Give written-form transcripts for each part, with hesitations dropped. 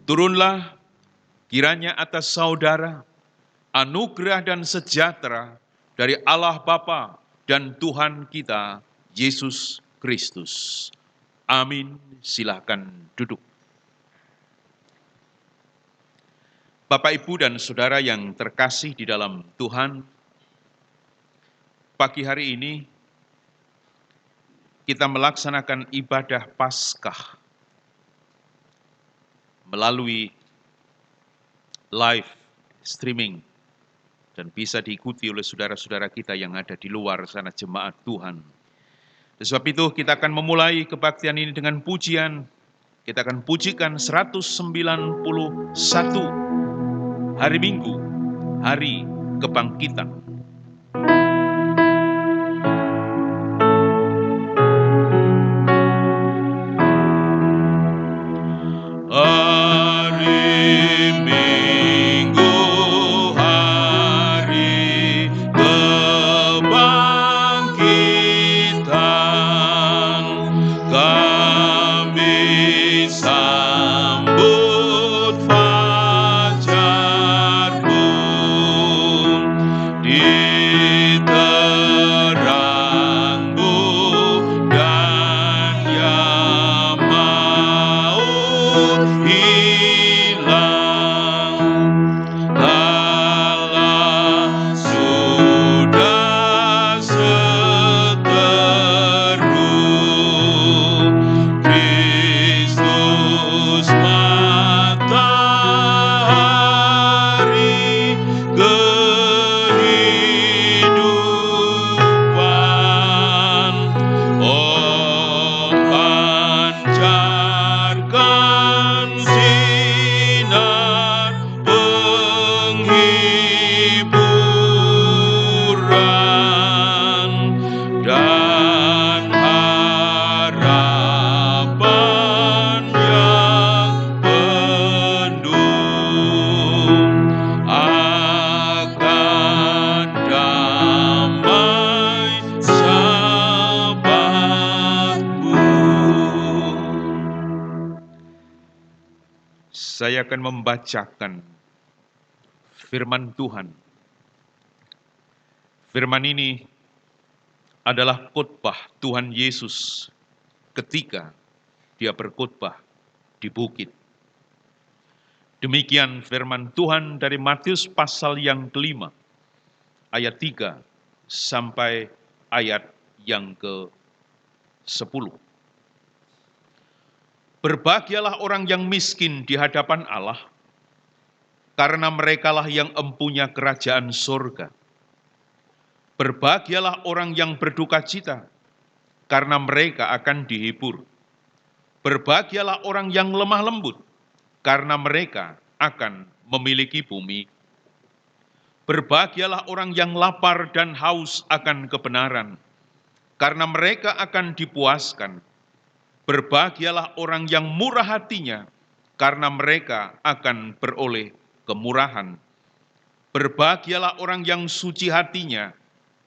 Turunlah kiranya atas saudara anugerah dan sejahtera dari Allah Bapa dan Tuhan kita, Yesus Kristus. Amin. Silakan duduk. Bapak, Ibu, dan Saudara yang terkasih di dalam Tuhan, pagi hari ini kita melaksanakan ibadah Paskah melalui live streaming dan bisa diikuti oleh saudara-saudara kita yang ada di luar sana, jemaat Tuhan. Oleh sebab itu kita akan memulai kebaktian ini dengan pujian. Kita akan pujikan 191 hari Minggu, hari kebangkitan. Hari Minggu, hari kebangkitan, kami sambut fajar-Mu di terang-Mu, dan yang maut hilang telah sudah seteru Kristus matahari kehidupan. Oh, pancarkan sinar penghiburan dan harapan yang penuh akan damai sahabatmu. Saya akan membacakan firman Tuhan. Firman ini adalah khotbah Tuhan Yesus ketika Dia berkhotbah di bukit. Demikian firman Tuhan dari Matius pasal yang kelima, ayat 3 sampai ayat yang ke-10. Berbahagialah orang yang miskin di hadapan Allah, karena merekalah yang empunya kerajaan surga. Berbahagialah orang yang berduka cita, karena mereka akan dihibur. Berbahagialah orang yang lemah lembut, karena mereka akan memiliki bumi. Berbahagialah orang yang lapar dan haus akan kebenaran, karena mereka akan dipuaskan. Berbahagialah orang yang murah hatinya, karena mereka akan beroleh kemurahan. Berbahagialah orang yang suci hatinya,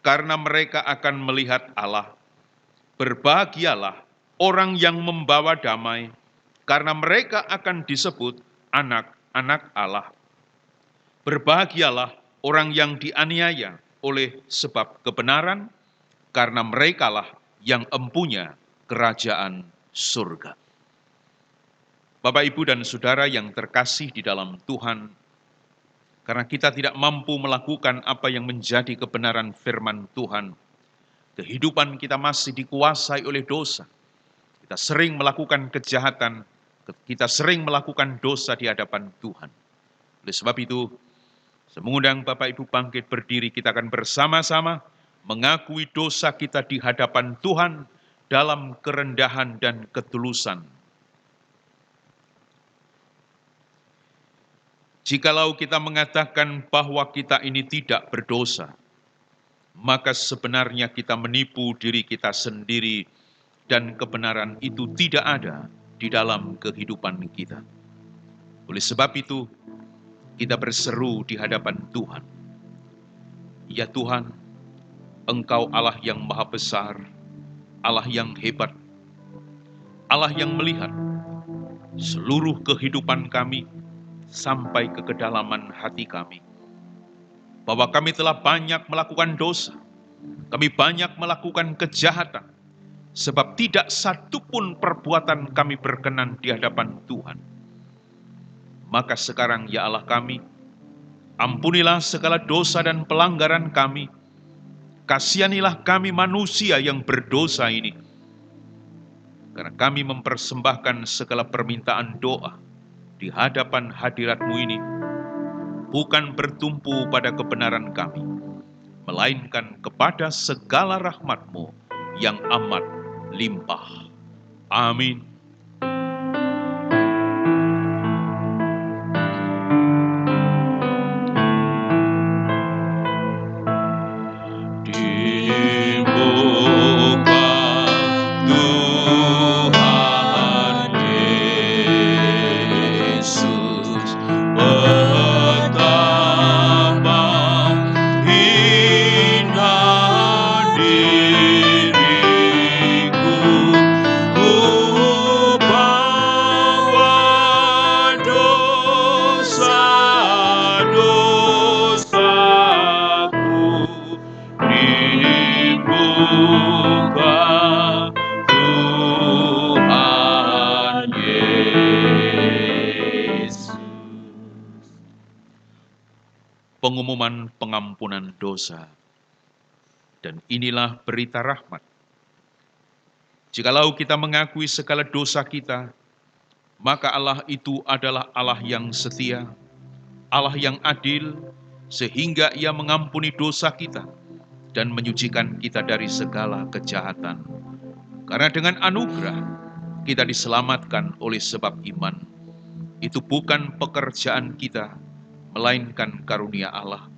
karena mereka akan melihat Allah. Berbahagialah orang yang membawa damai, karena mereka akan disebut anak-anak Allah. Berbahagialah orang yang dianiaya oleh sebab kebenaran, karena merekalah yang empunya kerajaan surga. Bapak, Ibu, dan Saudara yang terkasih di dalam Tuhan, karena kita tidak mampu melakukan apa yang menjadi kebenaran firman Tuhan, kehidupan kita masih dikuasai oleh dosa. Kita sering melakukan kejahatan, kita sering melakukan dosa di hadapan Tuhan. Oleh sebab itu, saya mengundang Bapak Ibu bangkit berdiri, kita akan bersama-sama mengakui dosa kita di hadapan Tuhan dalam kerendahan dan ketulusan. Jikalau kita mengatakan bahwa kita ini tidak berdosa, maka sebenarnya kita menipu diri kita sendiri dan kebenaran itu tidak ada di dalam kehidupan kita. Oleh sebab itu, kita berseru di hadapan Tuhan. Ya Tuhan, Engkau Allah yang maha besar, Allah yang hebat, Allah yang melihat, seluruh kehidupan kami sampai ke kedalaman hati kami. Bahwa kami telah banyak melakukan dosa, kami banyak melakukan kejahatan, sebab tidak satu pun perbuatan kami berkenan di hadapan Tuhan. Maka sekarang ya Allah kami, ampunilah segala dosa dan pelanggaran kami. Kasihanilah kami manusia yang berdosa ini. Karena kami mempersembahkan segala permintaan doa di hadapan hadirat-Mu ini, bukan bertumpu pada kebenaran kami, melainkan kepada segala rahmat-Mu yang amat limpah. Amin. Pengumuman pengampunan dosa. Dan inilah berita rahmat. Jikalau kita mengakui segala dosa kita, maka Allah itu adalah Allah yang setia, Allah yang adil, sehingga Ia mengampuni dosa kita dan menyucikan kita dari segala kejahatan. Karena dengan anugerah kita diselamatkan oleh sebab iman. Itu bukan pekerjaan kita, melainkan karunia Allah.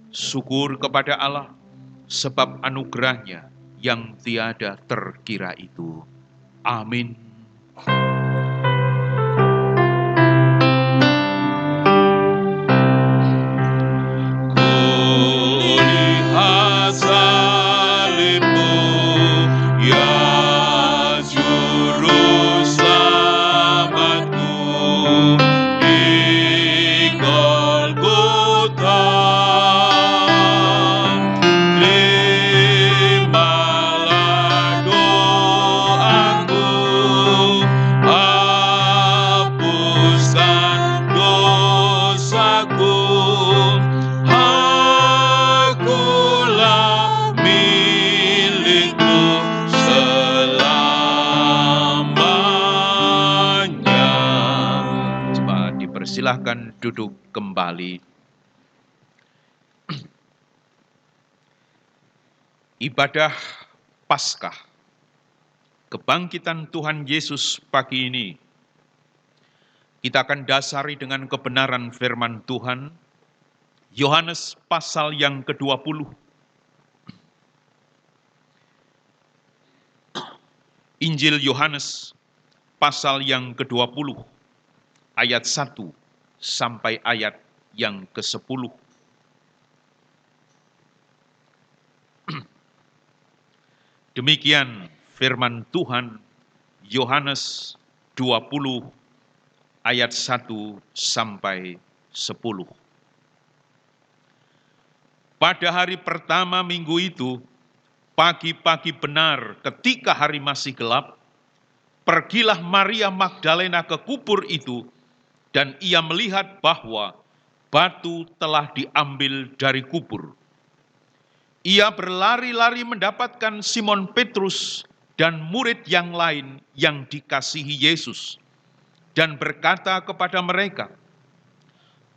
Syukur kepada Allah, sebab anugerahnya yang tiada terkira itu. Amin. Kulihat salib-Mu, ya juru selamatku, di Golgota. Terimalah doaku, hapuskan dosaku. Akulah milik-Mu selamanya. Coba dipersilahkan duduk kembali. Ibadah Paskah, kebangkitan Tuhan Yesus pagi ini, kita akan dasari dengan kebenaran firman Tuhan, Yohanes pasal yang ke-20. Injil Yohanes pasal yang ke-20, ayat 1 sampai ayat yang ke-10. Demikian firman Tuhan, Yohanes 20 ayat 1 sampai 10. Pada hari pertama minggu itu, pagi-pagi benar ketika hari masih gelap, pergilah Maria Magdalena ke kubur itu, dan ia melihat bahwa batu telah diambil dari kubur. Ia berlari-lari mendapatkan Simon Petrus dan murid yang lain yang dikasihi Yesus, dan berkata kepada mereka,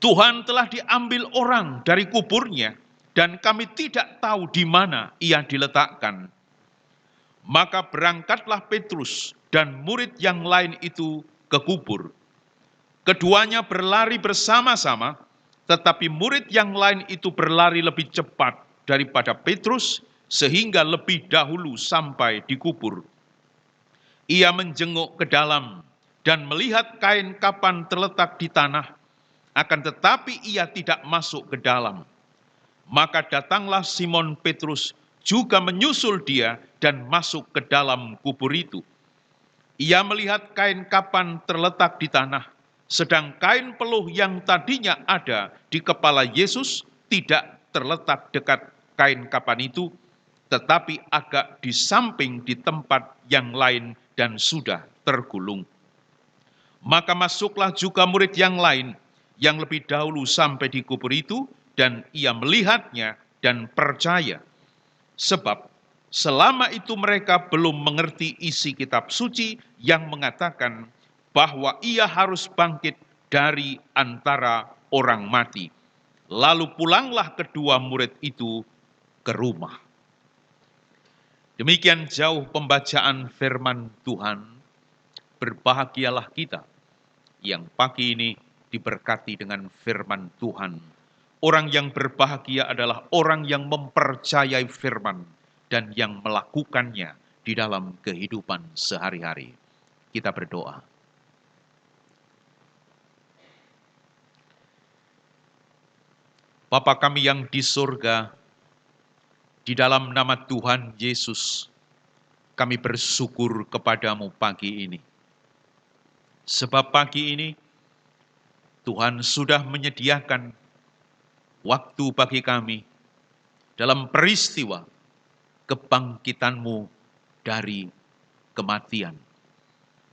"Tuhan telah diambil orang dari kuburnya, dan kami tidak tahu di mana ia diletakkan." Maka berangkatlah Petrus dan murid yang lain itu ke kubur. Keduanya berlari bersama-sama, tetapi murid yang lain itu berlari lebih cepat daripada Petrus, sehingga lebih dahulu sampai di kubur. Ia menjenguk ke dalam dan melihat kain kapan terletak di tanah, akan tetapi ia tidak masuk ke dalam. Maka datanglah Simon Petrus juga menyusul dia dan masuk ke dalam kubur itu. Ia melihat kain kapan terletak di tanah, sedang kain peluh yang tadinya ada di kepala Yesus tidak terletak dekat kain kapan itu, tetapi agak di samping di tempat yang lain dan sudah tergulung. Maka masuklah juga murid yang lain yang lebih dahulu sampai di kubur itu, dan ia melihatnya dan percaya. Sebab selama itu mereka belum mengerti isi kitab suci yang mengatakan bahwa ia harus bangkit dari antara orang mati. Lalu pulanglah kedua murid itu ke rumah. Demikian jauh pembacaan firman Tuhan. Berbahagialah kita yang pagi ini diberkati dengan firman Tuhan. Orang yang berbahagia adalah orang yang mempercayai firman dan yang melakukannya di dalam kehidupan sehari-hari. Kita berdoa. Bapa kami yang di surga, di dalam nama Tuhan Yesus, kami bersyukur kepadamu pagi ini. Sebab pagi ini Tuhan sudah menyediakan waktu bagi kami dalam peristiwa kebangkitan-Mu dari kematian.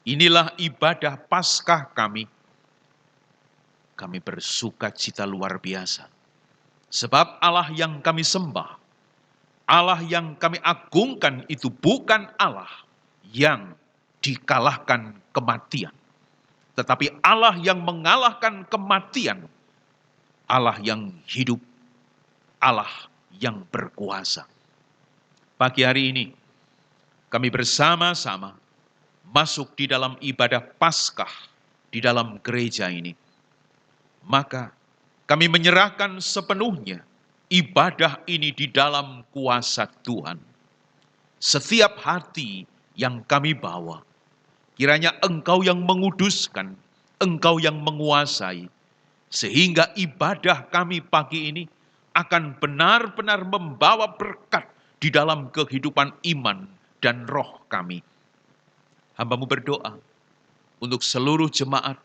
Inilah ibadah Paskah kami. Kami bersuka cita luar biasa. Sebab Allah yang kami sembah, Allah yang kami agungkan itu bukan Allah yang dikalahkan kematian, tetapi Allah yang mengalahkan kematian, Allah yang hidup, Allah yang berkuasa. Pagi hari ini, kami bersama-sama masuk di dalam ibadah Paskah di dalam gereja ini. Maka kami menyerahkan sepenuhnya ibadah ini di dalam kuasa Tuhan. Setiap hati yang kami bawa, kiranya Engkau yang menguduskan, Engkau yang menguasai, sehingga ibadah kami pagi ini akan benar-benar membawa berkat di dalam kehidupan iman dan roh kami. Hamba-Mu berdoa untuk seluruh jemaat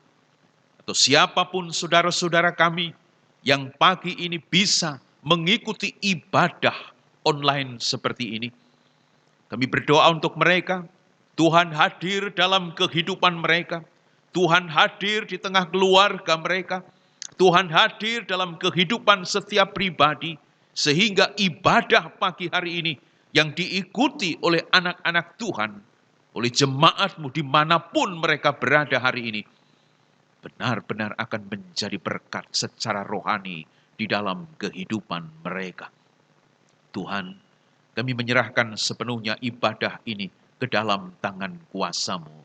atau siapapun saudara-saudara kami yang pagi ini bisa mengikuti ibadah online seperti ini. Kami berdoa untuk mereka, Tuhan hadir dalam kehidupan mereka, Tuhan hadir di tengah keluarga mereka, Tuhan hadir dalam kehidupan setiap pribadi, sehingga ibadah pagi hari ini yang diikuti oleh anak-anak Tuhan, oleh jemaat-Mu dimanapun mereka berada hari ini, benar-benar akan menjadi berkat secara rohani di dalam kehidupan mereka. Tuhan, kami menyerahkan sepenuhnya ibadah ini ke dalam tangan kuasa-Mu.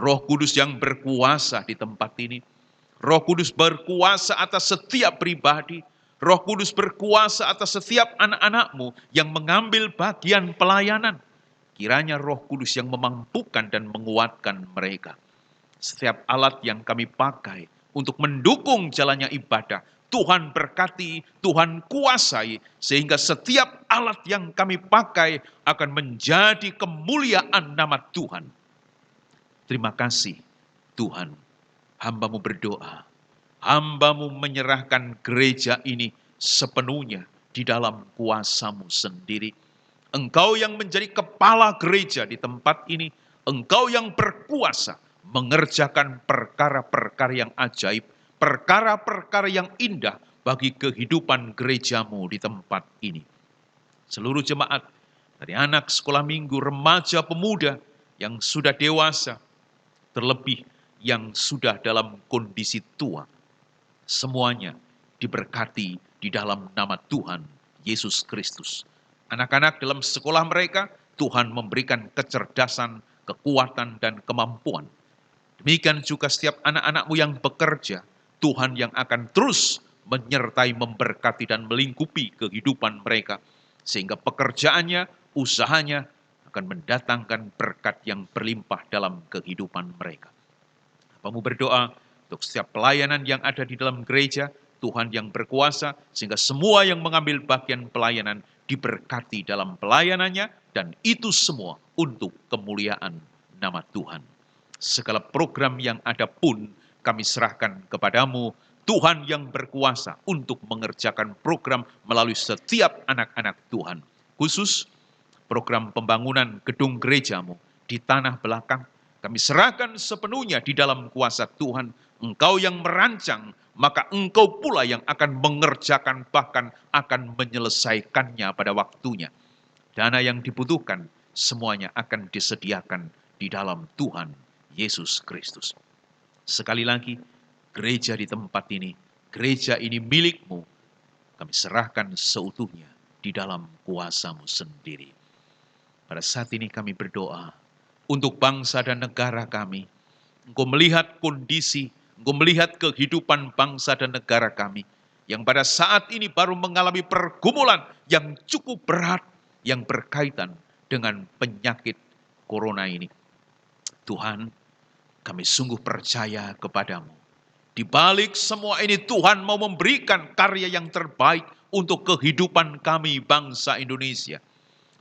Roh Kudus yang berkuasa di tempat ini, Roh Kudus berkuasa atas setiap pribadi, Roh Kudus berkuasa atas setiap anak-anak-Mu yang mengambil bagian pelayanan. Kiranya Roh Kudus yang memampukan dan menguatkan mereka. Setiap alat yang kami pakai untuk mendukung jalannya ibadah, Tuhan berkati, Tuhan kuasai, sehingga setiap alat yang kami pakai akan menjadi kemuliaan nama Tuhan. Terima kasih Tuhan, hamba-Mu berdoa, hamba-Mu menyerahkan gereja ini sepenuhnya di dalam kuasa-Mu sendiri. Engkau yang menjadi kepala gereja di tempat ini, Engkau yang berkuasa mengerjakan perkara-perkara yang ajaib, perkara-perkara yang indah bagi kehidupan gereja-Mu di tempat ini. Seluruh jemaat, dari anak sekolah minggu, remaja, pemuda, yang sudah dewasa, terlebih yang sudah dalam kondisi tua, semuanya diberkati di dalam nama Tuhan Yesus Kristus. Anak-anak dalam sekolah mereka, Tuhan memberikan kecerdasan, kekuatan, dan kemampuan. Demikian juga setiap anak-anak-Mu yang bekerja, Tuhan yang akan terus menyertai, memberkati, dan melingkupi kehidupan mereka. Sehingga pekerjaannya, usahanya akan mendatangkan berkat yang berlimpah dalam kehidupan mereka. Hamba-Mu berdoa untuk setiap pelayanan yang ada di dalam gereja, Tuhan yang berkuasa, sehingga semua yang mengambil bagian pelayanan diberkati dalam pelayanannya, dan itu semua untuk kemuliaan nama Tuhan. Segala program yang ada pun kami serahkan kepadamu, Tuhan yang berkuasa untuk mengerjakan program melalui setiap anak-anak Tuhan. Khusus program pembangunan gedung gerejamu di tanah belakang, kami serahkan sepenuhnya di dalam kuasa Tuhan. Engkau yang merancang, maka Engkau pula yang akan mengerjakan, bahkan akan menyelesaikannya pada waktunya. Dana yang dibutuhkan semuanya akan disediakan di dalam Tuhan Yesus Kristus. Sekali lagi, gereja di tempat ini, gereja ini milikmu. Kami serahkan seutuhnya di dalam kuasa-Mu sendiri. Pada saat ini kami berdoa untuk bangsa dan negara kami. Engkau melihat kondisi, Engkau melihat kehidupan bangsa dan negara kami, yang pada saat ini baru mengalami pergumulan yang cukup berat, yang berkaitan dengan penyakit corona ini. Tuhan, kami sungguh percaya kepadamu. Di balik semua ini Tuhan mau memberikan karya yang terbaik untuk kehidupan kami bangsa Indonesia.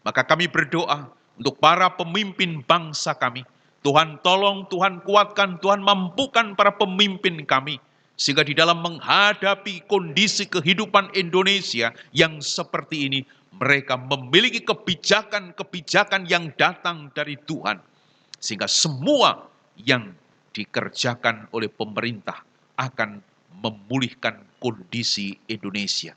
Maka kami berdoa untuk para pemimpin bangsa kami. Tuhan tolong, Tuhan kuatkan, Tuhan mampukan para pemimpin kami. Sehingga di dalam menghadapi kondisi kehidupan Indonesia yang seperti ini, mereka memiliki kebijakan-kebijakan yang datang dari Tuhan. Sehingga semua yang dikerjakan oleh pemerintah akan memulihkan kondisi Indonesia.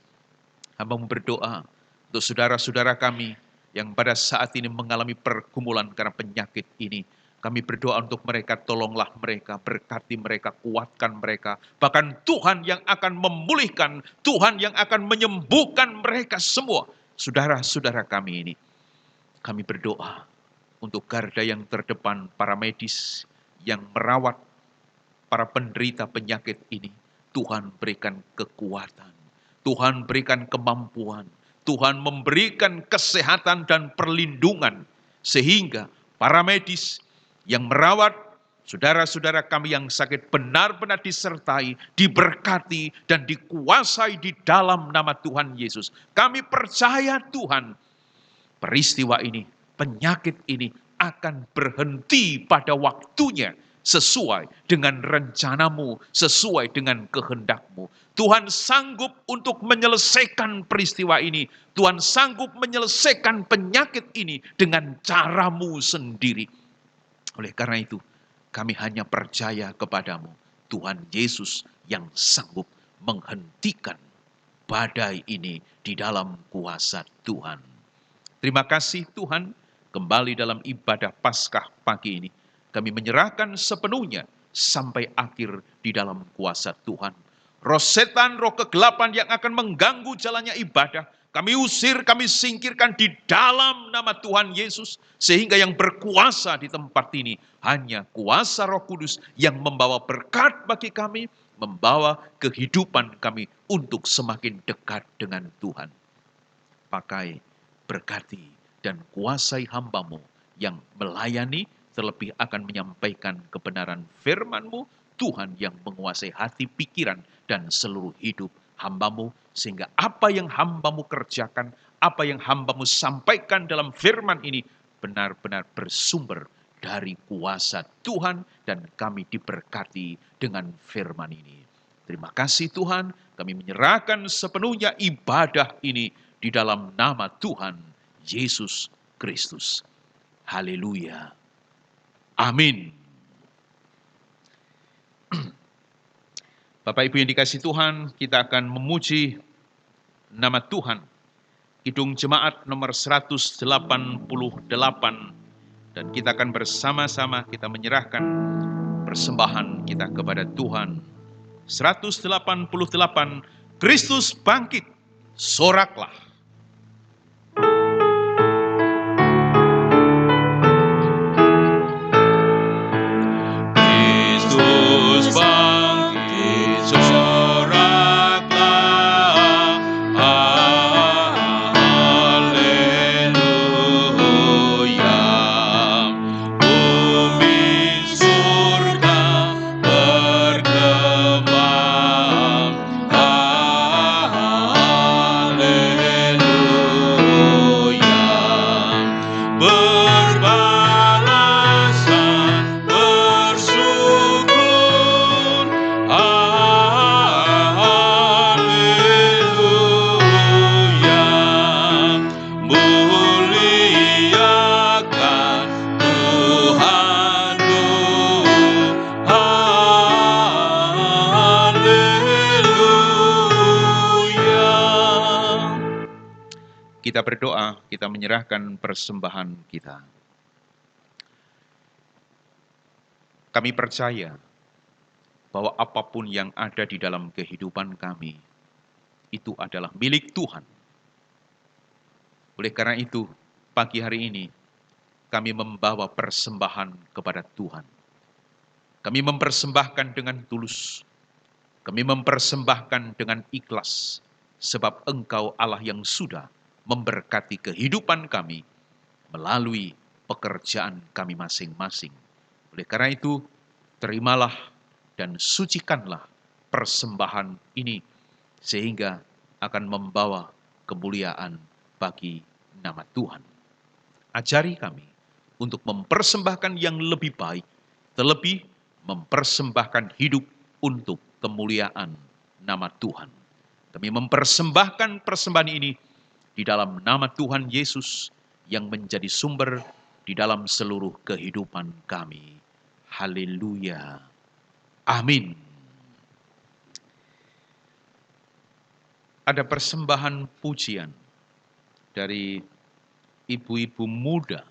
Hamba berdoa untuk saudara-saudara kami yang pada saat ini mengalami pergumulan karena penyakit ini. Kami berdoa untuk mereka, tolonglah mereka, berkati mereka, kuatkan mereka. Bahkan Tuhan yang akan memulihkan, Tuhan yang akan menyembuhkan mereka semua. Saudara-saudara kami ini, kami berdoa untuk garda yang terdepan, para medis yang merawat para penderita penyakit ini. Tuhan berikan kekuatan, Tuhan berikan kemampuan, Tuhan memberikan kesehatan dan perlindungan, sehingga para medis yang merawat saudara-saudara kami yang sakit benar-benar disertai, diberkati, dan dikuasai di dalam nama Tuhan Yesus. Kami percaya Tuhan, peristiwa ini, penyakit ini akan berhenti pada waktunya, sesuai dengan rencanamu, sesuai dengan kehendak-Mu. Tuhan sanggup untuk menyelesaikan peristiwa ini. Tuhan sanggup menyelesaikan penyakit ini dengan cara-Mu sendiri. Oleh karena itu, kami hanya percaya kepadamu, Tuhan Yesus yang sanggup menghentikan badai ini di dalam kuasa Tuhan. Terima kasih Tuhan, kembali dalam ibadah Paskah pagi ini, kami menyerahkan sepenuhnya sampai akhir di dalam kuasa Tuhan. Roh setan, roh kegelapan yang akan mengganggu jalannya ibadah, kami usir, kami singkirkan di dalam nama Tuhan Yesus. Sehingga yang berkuasa di tempat ini hanya kuasa Roh Kudus yang membawa berkat bagi kami, membawa kehidupan kami untuk semakin dekat dengan Tuhan. Pakai, berkati, dan kuasai hamba-Mu yang melayani, terlebih akan menyampaikan kebenaran firman-Mu, Tuhan yang menguasai hati, pikiran, dan seluruh hidup hamba-Mu, sehingga apa yang hamba-Mu kerjakan, apa yang hamba-Mu sampaikan dalam firman ini, benar-benar bersumber dari kuasa Tuhan, dan kami diberkati dengan firman ini. Terima kasih Tuhan, kami menyerahkan sepenuhnya ibadah ini di dalam nama Tuhan Yesus Kristus. Haleluya. Amin. Bapak Ibu yang dikasihi Tuhan, kita akan memuji nama Tuhan. Kidung Jemaat nomor 188, dan kita akan bersama-sama kita menyerahkan persembahan kita kepada Tuhan. 188, Kristus bangkit, soraklah. Kristus bangkit, soraklah. Haleluya. Bumi surga bergembang. Haleluya. Kita berdoa, kita menyerahkan persembahan kita. Kami percaya bahwa apapun yang ada di dalam kehidupan kami, itu adalah milik Tuhan. Oleh karena itu, pagi hari ini, kami membawa persembahan kepada Tuhan. Kami mempersembahkan dengan tulus. Kami mempersembahkan dengan ikhlas, sebab Engkau Allah yang sudah memberkati kehidupan kami melalui pekerjaan kami masing-masing. Oleh karena itu, terimalah dan sucikanlah persembahan ini, sehingga akan membawa kemuliaan bagi nama Tuhan. Ajari kami untuk mempersembahkan yang lebih baik, terlebih mempersembahkan hidup untuk kemuliaan nama Tuhan. Kami mempersembahkan persembahan ini di dalam nama Tuhan Yesus yang menjadi sumber di dalam seluruh kehidupan kami. Haleluya. Amin. Ada persembahan pujian dari ibu-ibu muda.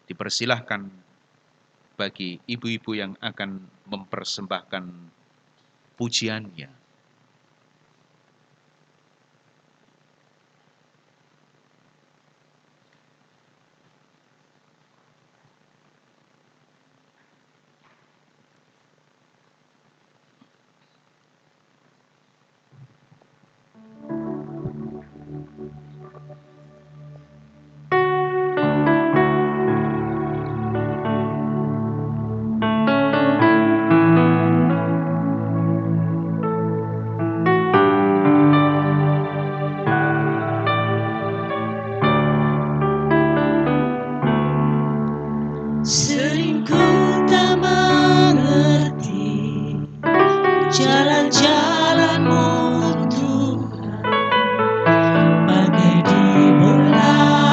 Dipersilahkan bagi ibu-ibu yang akan mempersembahkan pujiannya. Sering ku tak mengerti jalan-jalan-Mu Tuhan, bagai di belantara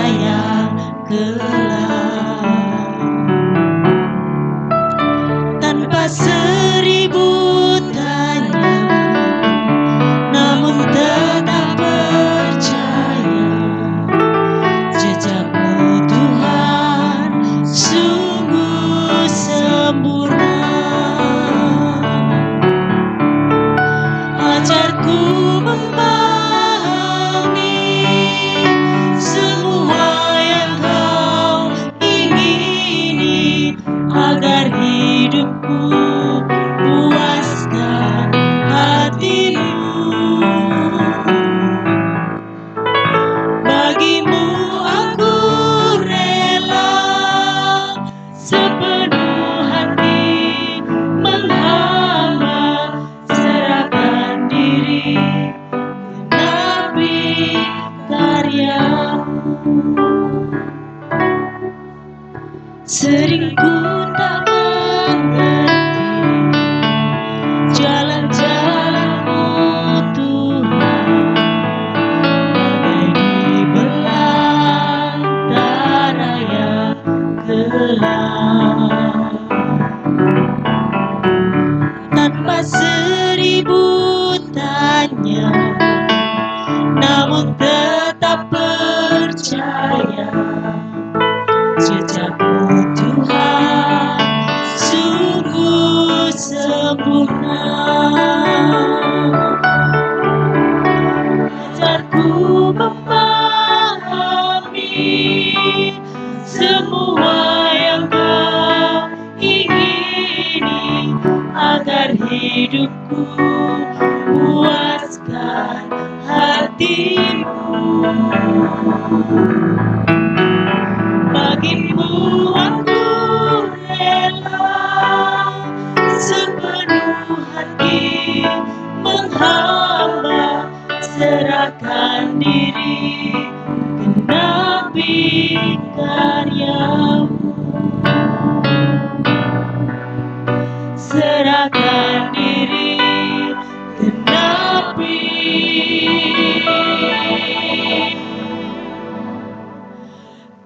yang gelap. Tanpa seribu tanya, namun tetap percaya, jejak-Mu Tuhan sungguh sempurna. Ajarku memahami semua yang Kau ingini, agar hidupku puaskan hati-Mu. Bagimu aku rela sepenuh hati menghamba, serahkan diri genapi karya-Mu. Sering ku tak mengerti jalan-jalan-Mu Tuhan, bagai di belantara yang gelap. Tanpa seribu tanya, namun tetap percaya, jejak-Mu Tuhan sungguh sempurna. Ajarku memahami semua yang Kau ingini, agar hidupku puaskan hati-Mu. Bagimu aku rela sepenuh hati menghamba, serahkan diri genapi karya-Mu. Serahkan diri genapi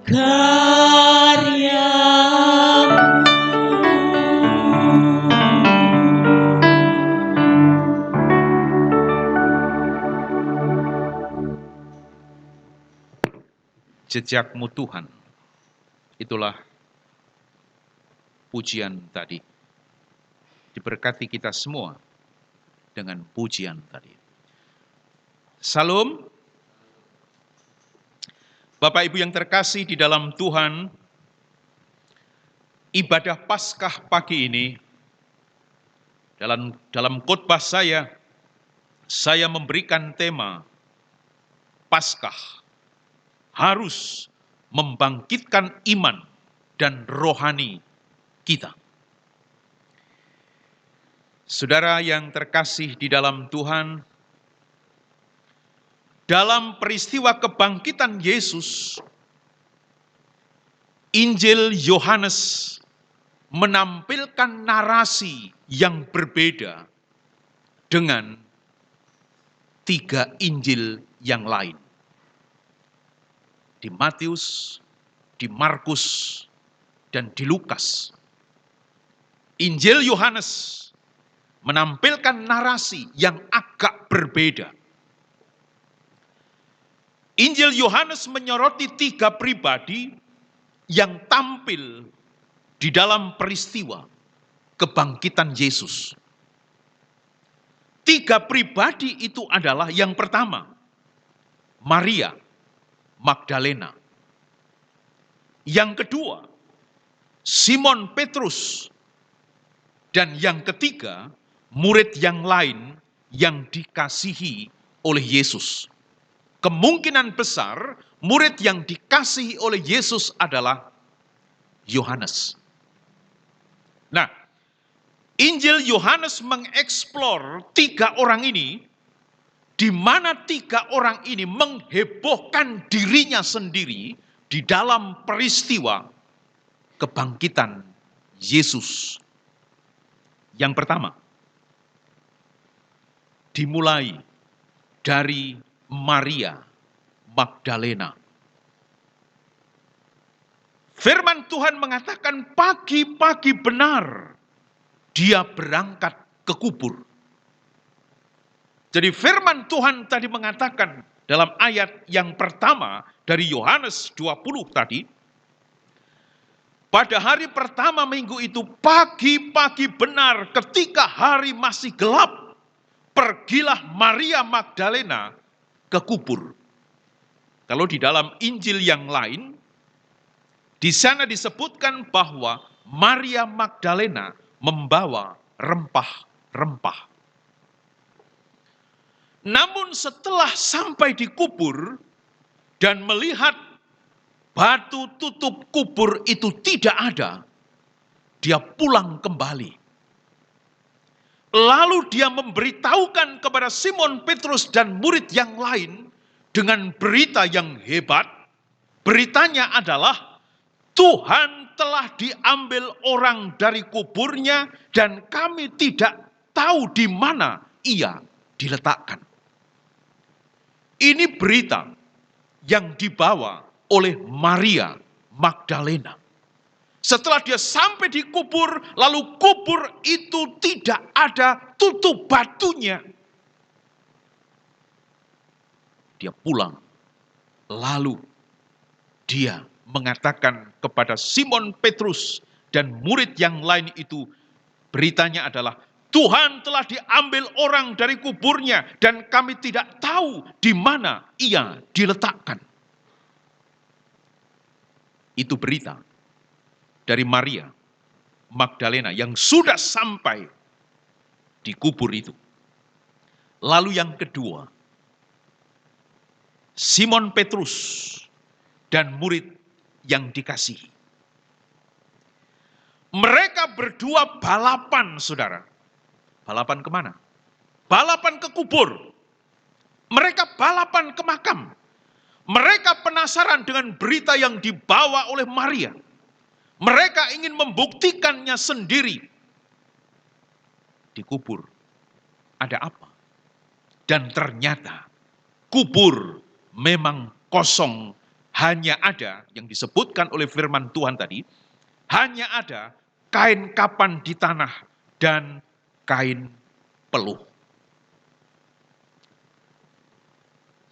karya-Mu. Jejakmu Tuhan. Itulah pujian tadi. Diberkati kita semua dengan pujian tadi. Salam. Bapak Ibu yang terkasih di dalam Tuhan, ibadah Paskah pagi ini, dalam khotbah saya memberikan tema Paskah harus membangkitkan iman dan rohani kita. Saudara yang terkasih di dalam Tuhan, dalam peristiwa kebangkitan Yesus, Injil Yohanes menampilkan narasi yang berbeda dengan 3 Injil yang lain. Di Matius, di Markus, dan di Lukas. Injil Yohanes menampilkan narasi yang agak berbeda. Injil Yohanes menyoroti 3 pribadi yang tampil di dalam peristiwa kebangkitan Yesus. 3 pribadi itu adalah yang pertama, Maria Magdalena. Yang kedua, Simon Petrus. Dan yang ketiga, murid yang lain yang dikasihi oleh Yesus. Kemungkinan besar murid yang dikasihi oleh Yesus adalah Yohanes. Nah, Injil Yohanes mengeksplor 3 orang ini, di mana 3 orang ini menghebohkan dirinya sendiri di dalam peristiwa kebangkitan Yesus. Yang pertama, dimulai dari Maria Magdalena. Firman Tuhan mengatakan pagi-pagi benar dia berangkat ke kubur. Jadi firman Tuhan tadi mengatakan dalam ayat yang pertama dari Yohanes 20 tadi, pada hari pertama minggu itu pagi-pagi benar ketika hari masih gelap, pergilah Maria Magdalena ke kubur. Kalau di dalam Injil yang lain, di sana disebutkan bahwa Maria Magdalena membawa rempah-rempah. Namun setelah sampai di kubur dan melihat batu tutup kubur itu tidak ada, dia pulang kembali. Lalu dia memberitahukan kepada Simon Petrus dan murid yang lain dengan berita yang hebat. Beritanya adalah Tuhan telah diambil orang dari kuburnya dan kami tidak tahu di mana ia diletakkan. Ini berita yang dibawa oleh Maria Magdalena. Setelah dia sampai di kubur, lalu kubur itu tidak ada tutup batunya. Dia pulang. Lalu dia mengatakan kepada Simon Petrus dan murid yang lain itu, beritanya adalah Tuhan telah diambil orang dari kuburnya dan kami tidak tahu di mana ia diletakkan. Itu berita dari Maria Magdalena yang sudah sampai di kubur itu. Lalu yang kedua, Simon Petrus dan murid yang dikasihi. Mereka berdua balapan, saudara. Balapan kemana? Balapan ke kubur. Mereka balapan ke makam. Mereka penasaran dengan berita yang dibawa oleh Maria. Mereka ingin membuktikannya sendiri. Di kubur ada apa? Dan ternyata kubur memang kosong. Hanya ada yang disebutkan oleh firman Tuhan tadi. Hanya ada kain kapan di tanah dan kain peluh.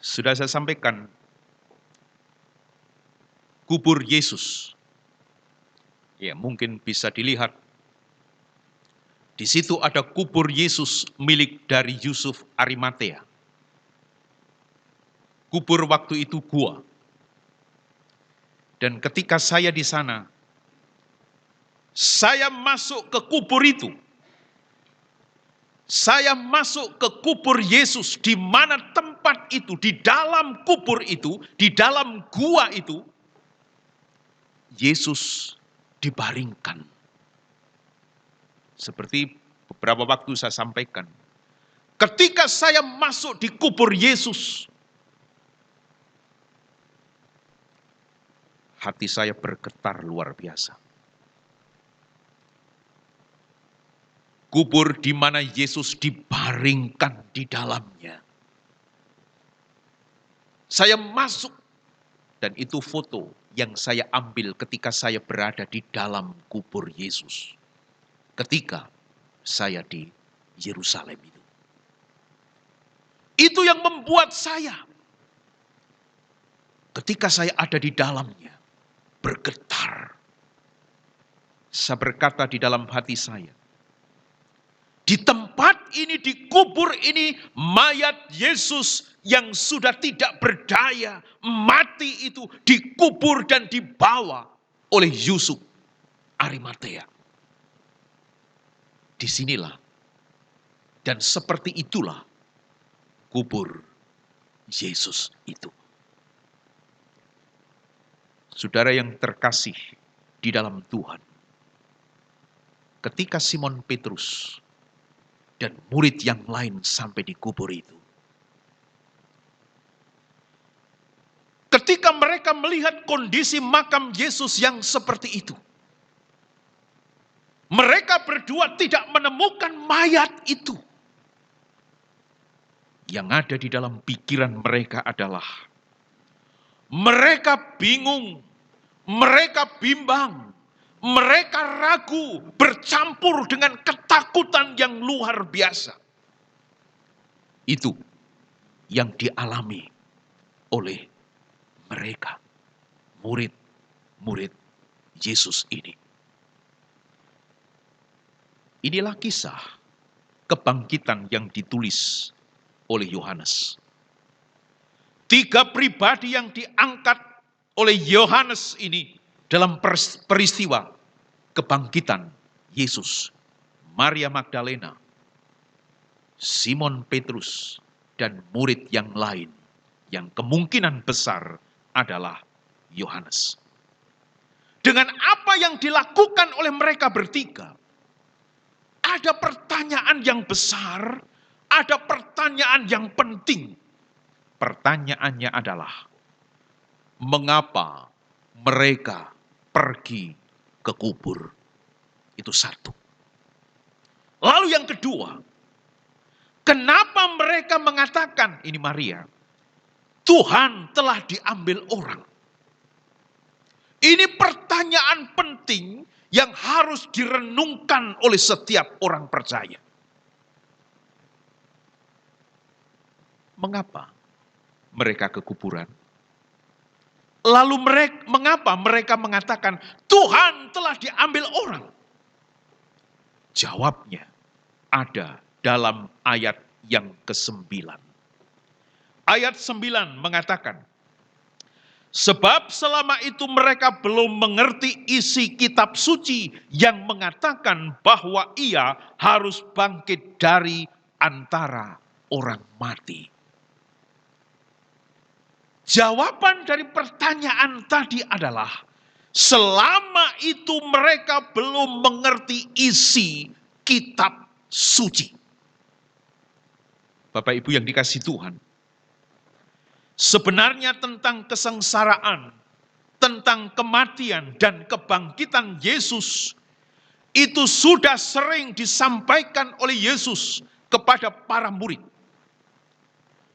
Sudah saya sampaikan kubur Yesus. Ya, mungkin bisa dilihat. Di situ ada kubur Yesus milik dari Yusuf Arimatea. Kubur waktu itu gua. Dan ketika saya di sana, saya masuk ke kubur itu. Saya masuk ke kubur Yesus, di mana tempat itu, di dalam kubur itu, di dalam gua itu, Yesus dibaringkan. Seperti beberapa waktu saya sampaikan. Ketika saya masuk di kubur Yesus, hati saya bergetar luar biasa. Kubur di mana Yesus dibaringkan di dalamnya. Saya masuk, dan itu foto yang saya ambil ketika saya berada di dalam kubur Yesus. Ketika saya di Yerusalem itu. Itu yang membuat saya, ketika saya ada di dalamnya, bergetar. Saya berkata di dalam hati saya, di tempat ini, di kubur ini, mayat Yesus yang sudah tidak berdaya, mati itu dikubur dan dibawa oleh Yusuf Arimatea. Disinilah, dan seperti itulah kubur Yesus itu. Saudara yang terkasih di dalam Tuhan, ketika Simon Petrus dan murid yang lain sampai di kubur itu, ketika mereka melihat kondisi makam Yesus yang seperti itu, mereka berdua tidak menemukan mayat itu. Yang ada di dalam pikiran mereka adalah, mereka bingung, mereka bimbang, mereka ragu, bercampur dengan ketakutan yang luar biasa. Itu yang dialami oleh mereka, murid-murid Yesus ini. Inilah kisah kebangkitan yang ditulis oleh Yohanes. 3 pribadi yang diangkat oleh Yohanes ini dalam peristiwa kebangkitan Yesus. Maria Magdalena, Simon Petrus, dan murid yang lain yang kemungkinan besar adalah Yohanes. Dengan apa yang dilakukan oleh mereka bertiga, ada pertanyaan yang besar, ada pertanyaan yang penting. Pertanyaannya adalah, mengapa mereka pergi ke kubur? Itu satu. Lalu yang kedua, kenapa mereka mengatakan, ini Maria, Tuhan telah diambil orang? Ini pertanyaan penting yang harus direnungkan oleh setiap orang percaya. Mengapa mereka ke kuburan? Lalu mengapa mereka mengatakan Tuhan telah diambil orang? Jawabnya ada dalam ayat yang ke-9. Ayat 9 mengatakan, sebab selama itu mereka belum mengerti isi kitab suci yang mengatakan bahwa ia harus bangkit dari antara orang mati. Jawaban dari pertanyaan tadi adalah, selama itu mereka belum mengerti isi kitab suci. Bapak Ibu yang dikasihi Tuhan, sebenarnya tentang kesengsaraan, tentang kematian dan kebangkitan Yesus, itu sudah sering disampaikan oleh Yesus kepada para murid.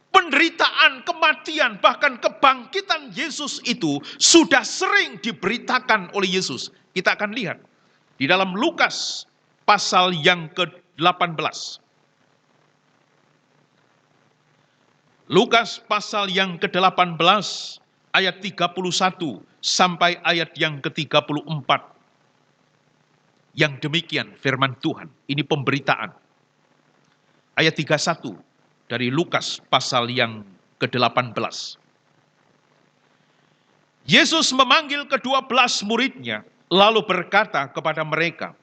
Penderitaan, kematian, bahkan kebangkitan Yesus itu sudah sering diberitakan oleh Yesus. Kita akan lihat di dalam Lukas pasal yang ke-18. Lukas pasal yang ke-18 ayat 31 sampai ayat yang ke-34. Yang demikian firman Tuhan, ini pemberitaan. Ayat 31 dari Lukas pasal yang ke-18. Yesus memanggil ke-12 muridnya, lalu berkata kepada mereka,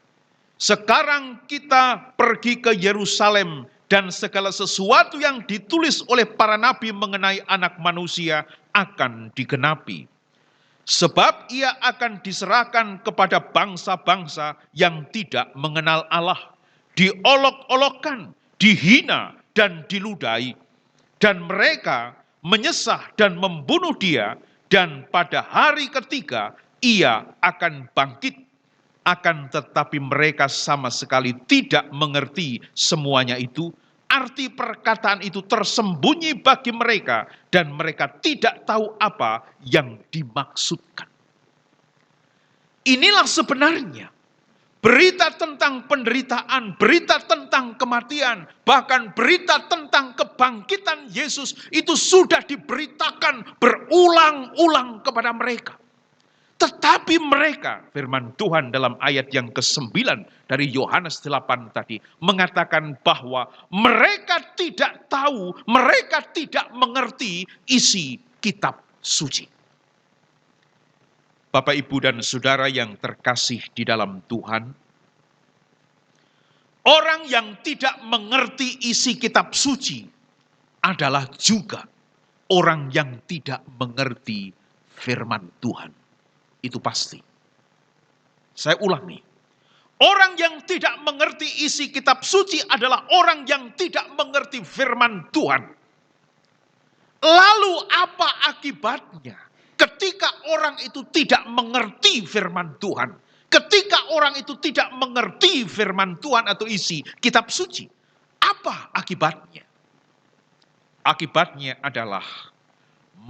"Sekarang kita pergi ke Yerusalem, dan segala sesuatu yang ditulis oleh para nabi mengenai Anak Manusia akan digenapi. Sebab ia akan diserahkan kepada bangsa-bangsa yang tidak mengenal Allah, diolok-olokkan, dihina, dan diludahi. Dan mereka menyesah dan membunuh dia, dan pada hari ketiga ia akan bangkit. Akan tetapi mereka sama sekali tidak mengerti semuanya itu. Arti perkataan itu tersembunyi bagi mereka dan mereka tidak tahu apa yang dimaksudkan." Inilah sebenarnya berita tentang penderitaan, berita tentang kematian, bahkan berita tentang kebangkitan Yesus itu sudah diberitakan berulang-ulang kepada mereka. Tetapi mereka, firman Tuhan dalam ayat yang ke-9 dari Yohanes 8 tadi, mengatakan bahwa mereka tidak tahu, mereka tidak mengerti isi kitab suci. Bapak, Ibu, dan Saudara yang terkasih di dalam Tuhan, orang yang tidak mengerti isi kitab suci adalah juga orang yang tidak mengerti firman Tuhan. Itu pasti. Saya ulangi. Orang yang tidak mengerti isi kitab suci adalah orang yang tidak mengerti firman Tuhan. Lalu apa akibatnya ketika orang itu tidak mengerti firman Tuhan? Ketika orang itu tidak mengerti firman Tuhan atau isi kitab suci, apa akibatnya? Akibatnya adalah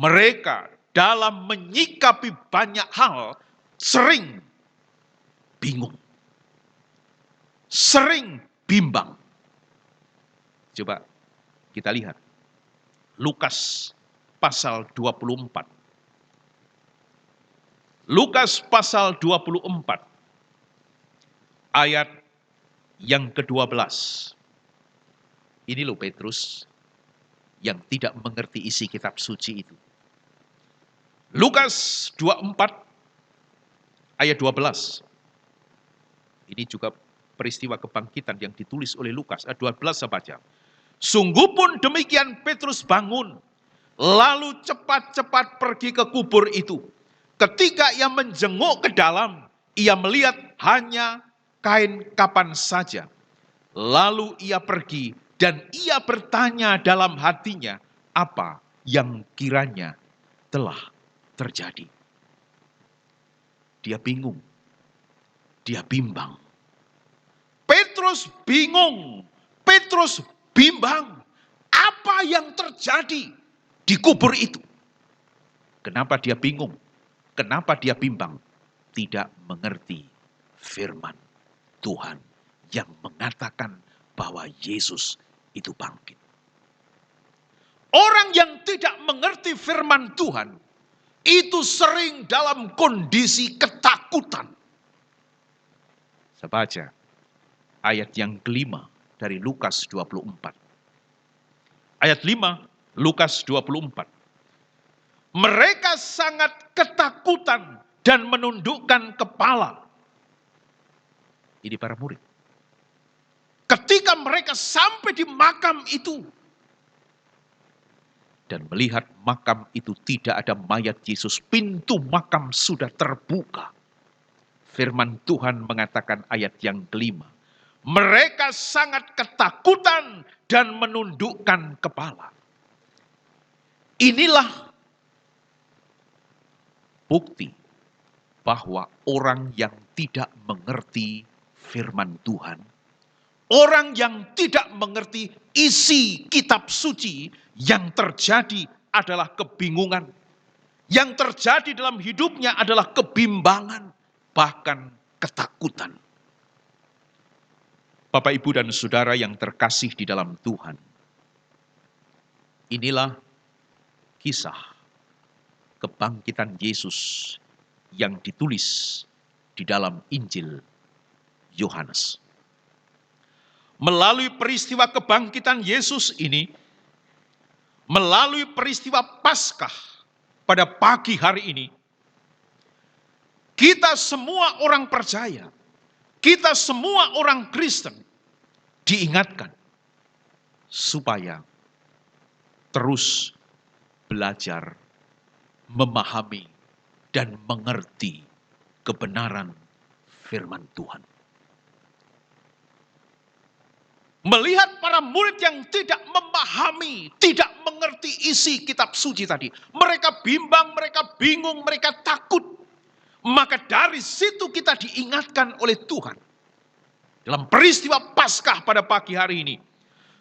mereka dalam menyikapi banyak hal sering bingung, sering bimbang. Coba kita lihat Lukas pasal 24. Lukas pasal 24 ayat yang ke-12. Ini loh Petrus yang tidak mengerti isi kitab suci itu. Lukas 24 ayat 12. Ini juga peristiwa kebangkitan yang ditulis oleh Lukas. Ayat 12 saya baca. "Sungguh pun demikian Petrus bangun, lalu cepat-cepat pergi ke kubur itu. Ketika ia menjenguk ke dalam, ia melihat hanya kain kapan saja. Lalu ia pergi dan ia bertanya dalam hatinya apa yang kiranya telah terjadi." Dia bingung. Dia bimbang. Petrus bingung. Petrus bimbang. Apa yang terjadi di kubur itu? Kenapa dia bingung? Kenapa dia bimbang? Tidak mengerti firman Tuhan yang mengatakan bahwa Yesus itu bangkit. Orang yang tidak mengerti firman Tuhan itu sering dalam kondisi ketakutan. Saya baca ayat yang ke-5 dari Lukas 24. Ayat 5 Lukas 24. Mereka sangat ketakutan dan menundukkan kepala. Ini para murid. Ketika mereka sampai di makam itu dan melihat makam itu tidak ada mayat Yesus, pintu makam sudah terbuka. Firman Tuhan mengatakan ayat yang ke-5. Mereka sangat ketakutan dan menundukkan kepala. Inilah bukti bahwa orang yang tidak mengerti firman Tuhan, orang yang tidak mengerti isi kitab suci, yang terjadi adalah kebingungan. Yang terjadi dalam hidupnya adalah kebimbangan, bahkan ketakutan. Bapak, Ibu, dan Saudara yang terkasih di dalam Tuhan, inilah kisah kebangkitan Yesus yang ditulis di dalam Injil Yohanes. Melalui peristiwa kebangkitan Yesus ini, melalui peristiwa Paskah pada pagi hari ini, kita semua orang percaya, kita semua orang Kristen diingatkan supaya terus belajar, memahami, dan mengerti kebenaran firman Tuhan. Melihat para murid yang tidak memahami, tidak mengerti isi kitab suci tadi. Mereka bimbang, mereka bingung, mereka takut. Maka dari situ kita diingatkan oleh Tuhan. Dalam peristiwa Paskah pada pagi hari ini.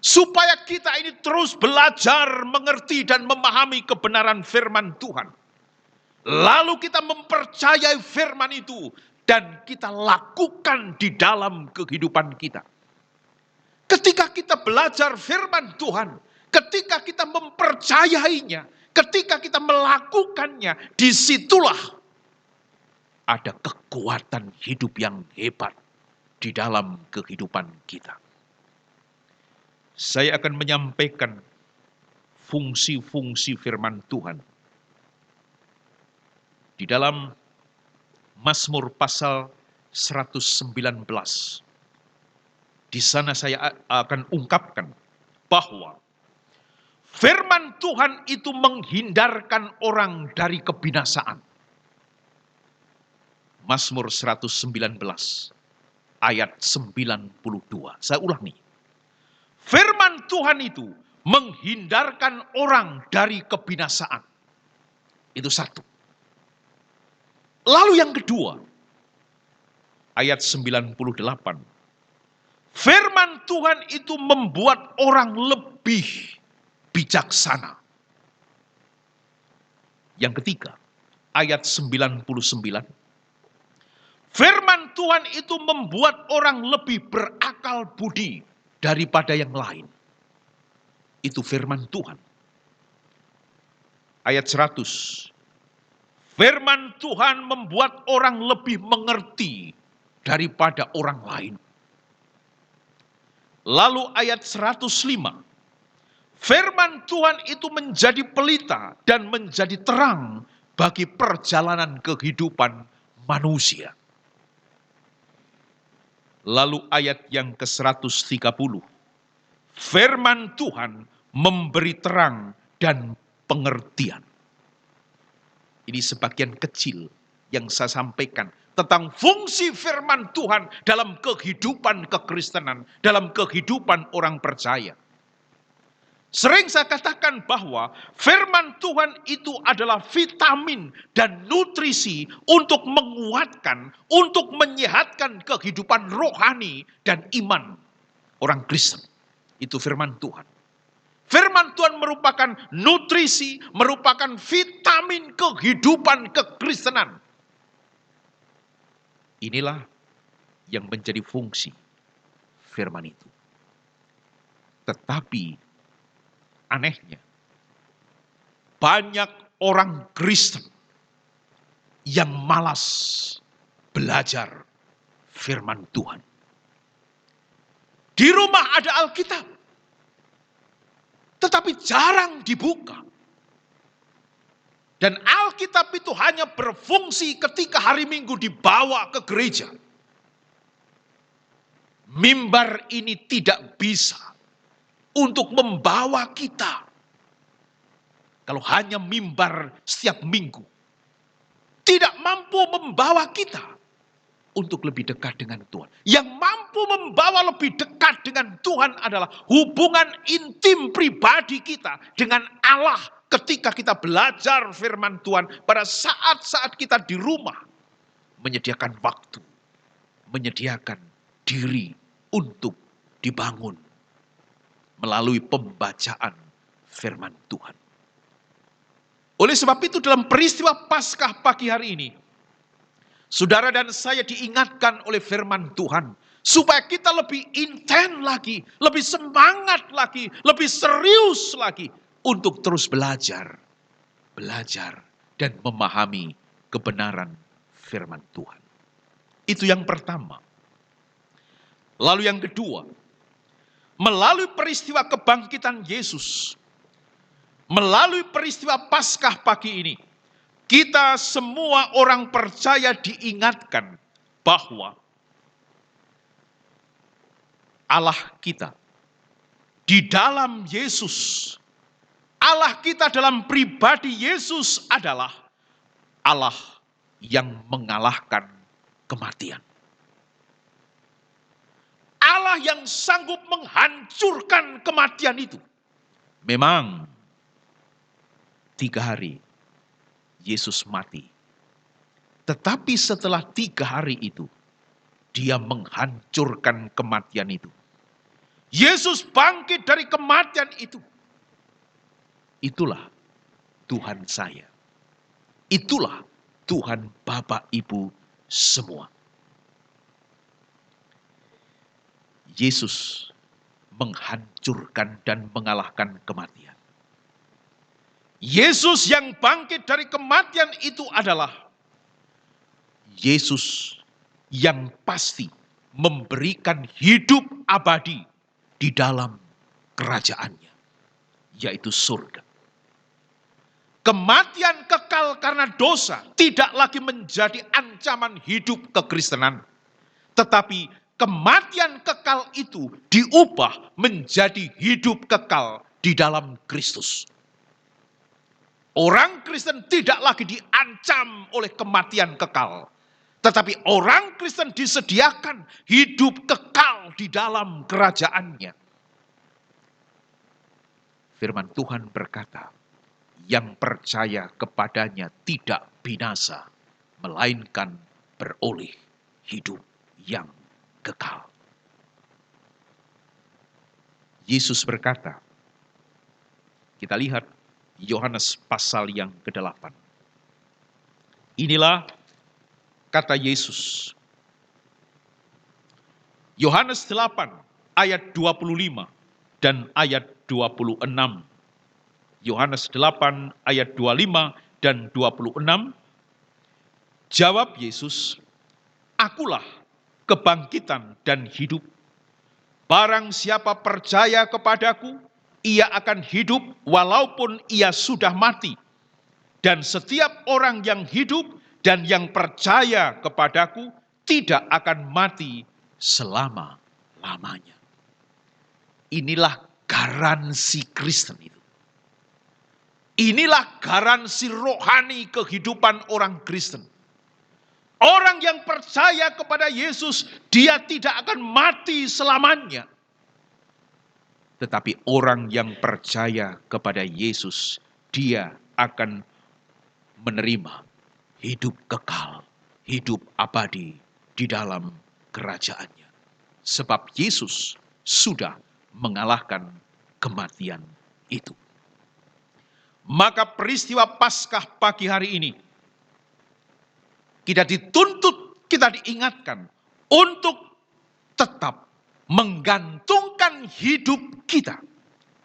Supaya kita ini terus belajar, mengerti dan memahami kebenaran firman Tuhan. Lalu kita mempercayai firman itu. Dan kita lakukan di dalam kehidupan kita. Ketika kita belajar firman Tuhan, ketika kita mempercayainya, ketika kita melakukannya, disitulah ada kekuatan hidup yang hebat di dalam kehidupan kita. Saya akan menyampaikan fungsi-fungsi firman Tuhan di dalam Mazmur pasal 119. Di sana saya akan ungkapkan bahwa firman Tuhan itu menghindarkan orang dari kebinasaan. Mazmur 119 ayat 92. Saya ulangi. Firman Tuhan itu menghindarkan orang dari kebinasaan. Itu satu. Lalu yang kedua, ayat 98. Firman Tuhan itu membuat orang lebih bijaksana. Yang ketiga, ayat 99. Firman Tuhan itu membuat orang lebih berakal budi daripada yang lain. Itu firman Tuhan. Ayat 100. Firman Tuhan membuat orang lebih mengerti daripada orang lain. Lalu ayat 105. Firman Tuhan itu menjadi pelita dan menjadi terang bagi perjalanan kehidupan manusia. Lalu ayat yang ke-130. Firman Tuhan memberi terang dan pengertian. Ini sebagian kecil yang saya sampaikan tentang fungsi firman Tuhan dalam kehidupan kekristenan, dalam kehidupan orang percaya. Sering saya katakan bahwa firman Tuhan itu adalah vitamin dan nutrisi untuk menguatkan, untuk menyehatkan kehidupan rohani dan iman orang Kristen. Itu firman Tuhan. Firman Tuhan merupakan nutrisi, merupakan vitamin kehidupan kekristenan. Inilah yang menjadi fungsi firman itu. Tetapi anehnya, banyak orang Kristen yang malas belajar firman Tuhan. Di rumah ada Alkitab, tetapi jarang dibuka. Dan Alkitab itu hanya berfungsi ketika hari Minggu dibawa ke gereja. Mimbar ini tidak bisa untuk membawa kita. Kalau hanya mimbar setiap minggu, tidak mampu membawa kita untuk lebih dekat dengan Tuhan. Yang mampu membawa lebih dekat dengan Tuhan adalah hubungan intim pribadi kita dengan Allah. Ketika kita belajar firman Tuhan pada saat-saat kita di rumah, menyediakan waktu, menyediakan diri untuk dibangun melalui pembacaan firman Tuhan. Oleh sebab itu dalam peristiwa Paskah pagi hari ini, saudara dan saya diingatkan oleh firman Tuhan supaya kita lebih intens lagi, lebih semangat lagi, lebih serius lagi untuk terus belajar dan memahami kebenaran firman Tuhan. Itu yang pertama. Lalu yang kedua, melalui peristiwa kebangkitan Yesus, melalui peristiwa Paskah pagi ini, kita semua orang percaya diingatkan bahwa Allah kita di dalam Yesus, Allah kita dalam pribadi Yesus adalah Allah yang mengalahkan kematian. Allah yang sanggup menghancurkan kematian itu. Memang 3 hari Yesus mati. Tetapi setelah 3 hari itu, dia menghancurkan kematian itu. Yesus bangkit dari kematian itu. Itulah Tuhan saya. Itulah Tuhan Bapak Ibu semua. Yesus menghancurkan dan mengalahkan kematian. Yesus yang bangkit dari kematian itu adalah Yesus yang pasti memberikan hidup abadi di dalam kerajaannya, yaitu surga. Kematian kekal karena dosa tidak lagi menjadi ancaman hidup kekristenan. Tetapi kematian kekal itu diubah menjadi hidup kekal di dalam Kristus. Orang Kristen tidak lagi diancam oleh kematian kekal. Tetapi orang Kristen disediakan hidup kekal di dalam kerajaannya. Firman Tuhan berkata, yang percaya kepadanya tidak binasa, melainkan beroleh hidup yang kekal. Yesus berkata, kita lihat Yohanes pasal yang ke-8. Inilah kata Yesus. Yohanes 8 ayat 25 dan ayat 26. Yohanes 8 ayat 25 dan 26. Jawab Yesus, akulah kebangkitan dan hidup. Barang siapa percaya kepadaku, ia akan hidup walaupun ia sudah mati. Dan setiap orang yang hidup dan yang percaya kepadaku tidak akan mati selama-lamanya. Inilah garansi Kristen itu. Inilah garansi rohani kehidupan orang Kristen. Orang yang percaya kepada Yesus, dia tidak akan mati selamanya. Tetapi orang yang percaya kepada Yesus, dia akan menerima hidup kekal, hidup abadi di dalam kerajaannya. Sebab Yesus sudah mengalahkan kematian itu. Maka peristiwa Paskah pagi hari ini, kita dituntut, kita diingatkan untuk tetap menggantungkan hidup kita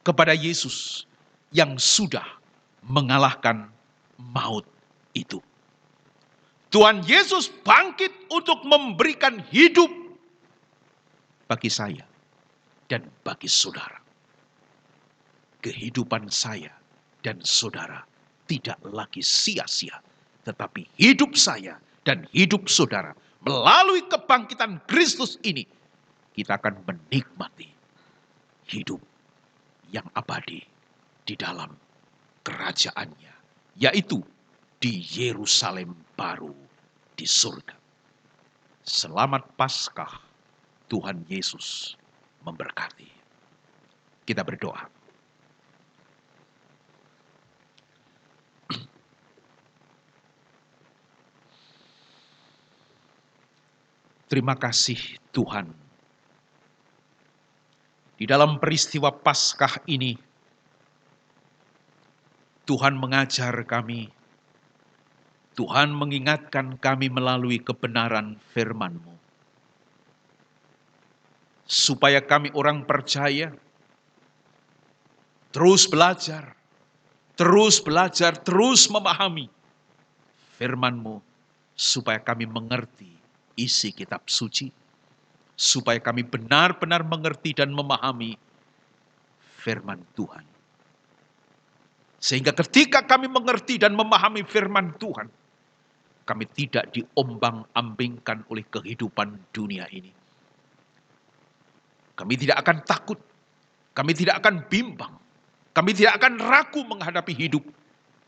kepada Yesus yang sudah mengalahkan maut itu. Tuhan Yesus bangkit untuk memberikan hidup bagi saya dan bagi saudara. Kehidupan saya dan saudara tidak lagi sia-sia, tetapi hidup saya dan hidup saudara melalui kebangkitan Kristus ini, kita akan menikmati hidup yang abadi di dalam kerajaannya, yaitu di Yerusalem baru di surga. Selamat Paskah, Tuhan Yesus memberkati. Kita berdoa. Terima kasih Tuhan. Di dalam peristiwa Paskah ini, Tuhan mengajar kami, Tuhan mengingatkan kami melalui kebenaran firman-Mu. Supaya kami orang percaya, terus belajar, terus memahami firman-Mu supaya kami mengerti isi kitab suci, supaya kami benar-benar mengerti dan memahami firman Tuhan. Sehingga ketika kami mengerti dan memahami firman Tuhan, kami tidak diombang-ambingkan oleh kehidupan dunia ini. Kami tidak akan takut, kami tidak akan bimbang, kami tidak akan ragu menghadapi hidup,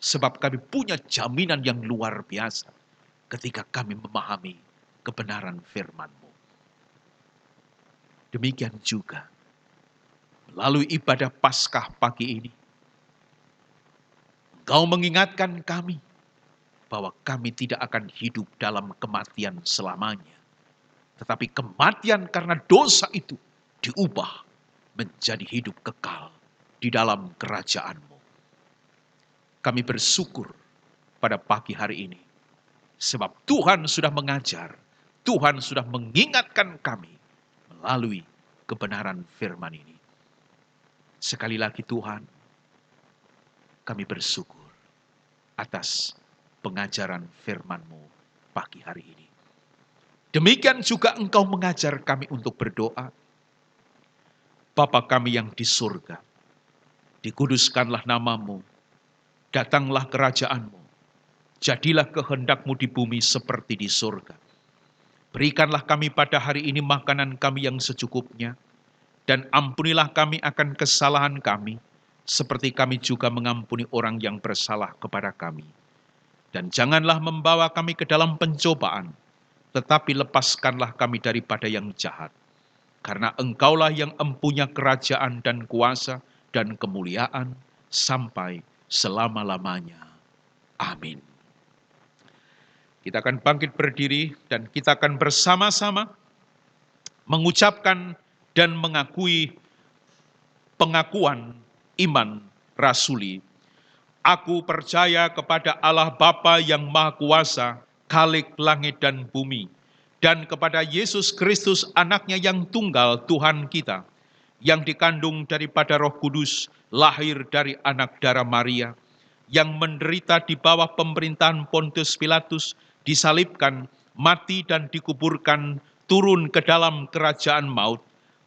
sebab kami punya jaminan yang luar biasa ketika kami memahami kebenaran firman-Mu. Demikian juga melalui ibadah Paskah pagi ini, Engkau mengingatkan kami bahwa kami tidak akan hidup dalam kematian selamanya, tetapi kematian karena dosa itu diubah menjadi hidup kekal di dalam kerajaan-Mu. Kami bersyukur pada pagi hari ini, sebab Tuhan sudah mengajar, Tuhan sudah mengingatkan kami melalui kebenaran firman ini. Sekali lagi Tuhan, kami bersyukur atas pengajaran firman-Mu pagi hari ini. Demikian juga Engkau mengajar kami untuk berdoa. Bapa kami yang di surga, dikuduskanlah nama-Mu, datanglah kerajaan-Mu, jadilah kehendak-Mu di bumi seperti di surga. Berikanlah kami pada hari ini makanan kami yang secukupnya, dan ampunilah kami akan kesalahan kami, seperti kami juga mengampuni orang yang bersalah kepada kami. Dan janganlah membawa kami ke dalam pencobaan, tetapi lepaskanlah kami daripada yang jahat. Karena Engkaulah yang empunya kerajaan dan kuasa dan kemuliaan sampai selama-lamanya. Amin. Kita akan bangkit berdiri dan kita akan bersama-sama mengucapkan dan mengakui pengakuan iman rasuli. Aku percaya kepada Allah Bapa yang Maha Kuasa, Khalik langit dan bumi, dan kepada Yesus Kristus anaknya yang tunggal Tuhan kita, yang dikandung daripada Roh Kudus, lahir dari anak darah Maria, yang menderita di bawah pemerintahan Pontius Pilatus, disalibkan, mati dan dikuburkan, turun ke dalam kerajaan maut.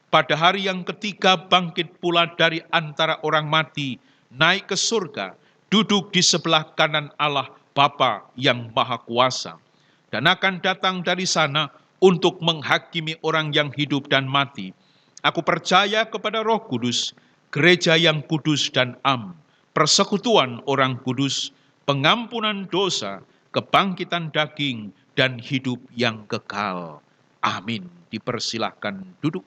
Pada hari yang ketiga bangkit pula dari antara orang mati, naik ke surga, duduk di sebelah kanan Allah Bapa yang Maha Kuasa, dan akan datang dari sana untuk menghakimi orang yang hidup dan mati. Aku percaya kepada Roh Kudus, gereja yang kudus dan am, persekutuan orang kudus, pengampunan dosa, kebangkitan daging, dan hidup yang kekal. Amin. Dipersilahkan duduk.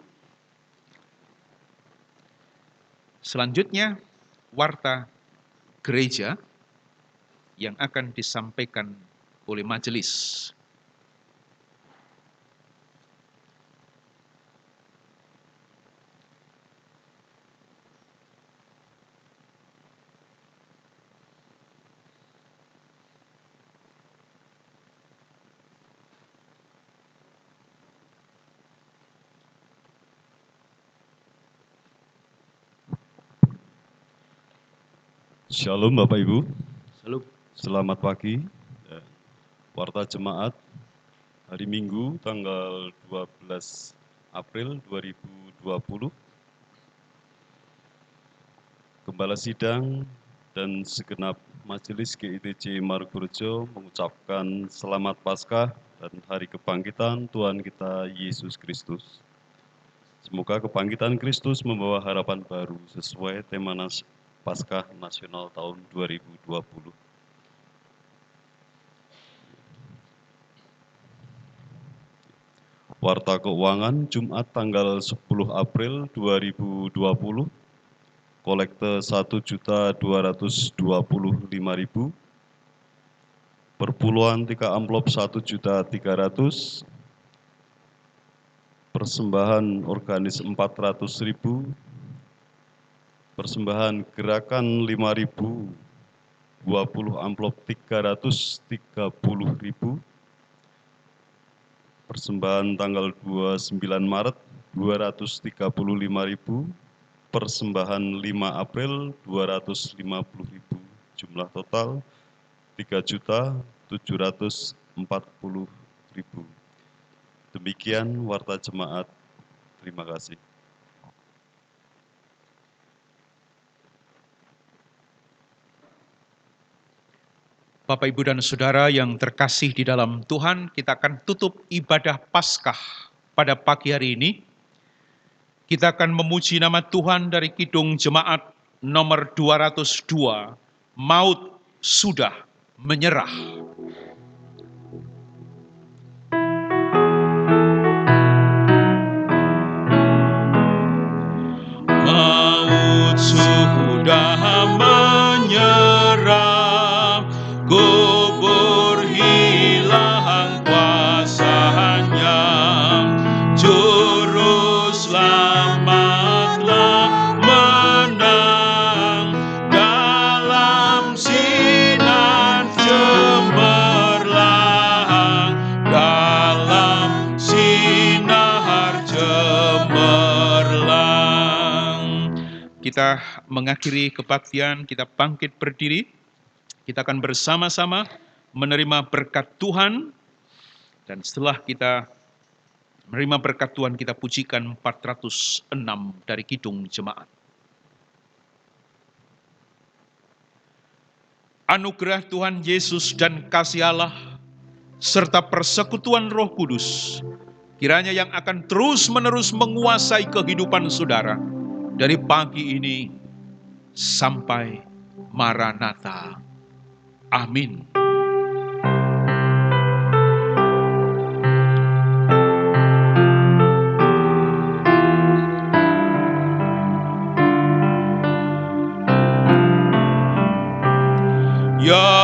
Selanjutnya, warta gereja yang akan disampaikan oleh majelis. Shalom Bapak Ibu, Salam. selamat pagi. Warta Jemaat hari Minggu tanggal 12 April 2020. Gembala Sidang dan segenap Majelis GITC Margorejo mengucapkan selamat Paskah dan Hari Kebangkitan Tuhan kita Yesus Kristus. Semoga kebangkitan Kristus membawa harapan baru sesuai tema Paskah Nasional tahun 2020. Warta Keuangan Jumat tanggal 10 April 2020, kolekte 1.225.000, perpuluhan 3 amplop 1.300.000, persembahan organis 400.000, persembahan gerakan 5.000, 20 amplop 330.000, persembahan tanggal 29 Maret 235.000, persembahan 5 April 250.000, jumlah total 3.740.000. 40.000. Demikian warta jemaat. Terima kasih. Bapak, Ibu, dan Saudara yang terkasih di dalam Tuhan, kita akan tutup ibadah Paskah pada pagi hari ini. Kita akan memuji nama Tuhan dari Kidung Jemaat nomor 202, Maut Sudah Menyerah. Maut sudah menyerah, kubur hilang kuasanya, juru selamatlah menang dalam sinar cemerlang, dalam sinar cemerlang. Kita mengakhiri kebaktian, kita bangkit berdiri. Kita akan bersama-sama menerima berkat Tuhan. Dan setelah kita menerima berkat Tuhan, kita pujikan 406 dari Kidung Jemaat. Anugerah Tuhan Yesus dan kasih Allah, serta persekutuan Roh Kudus, kiranya yang akan terus-menerus menguasai kehidupan saudara, dari pagi ini sampai Maranatha. Amin. Ya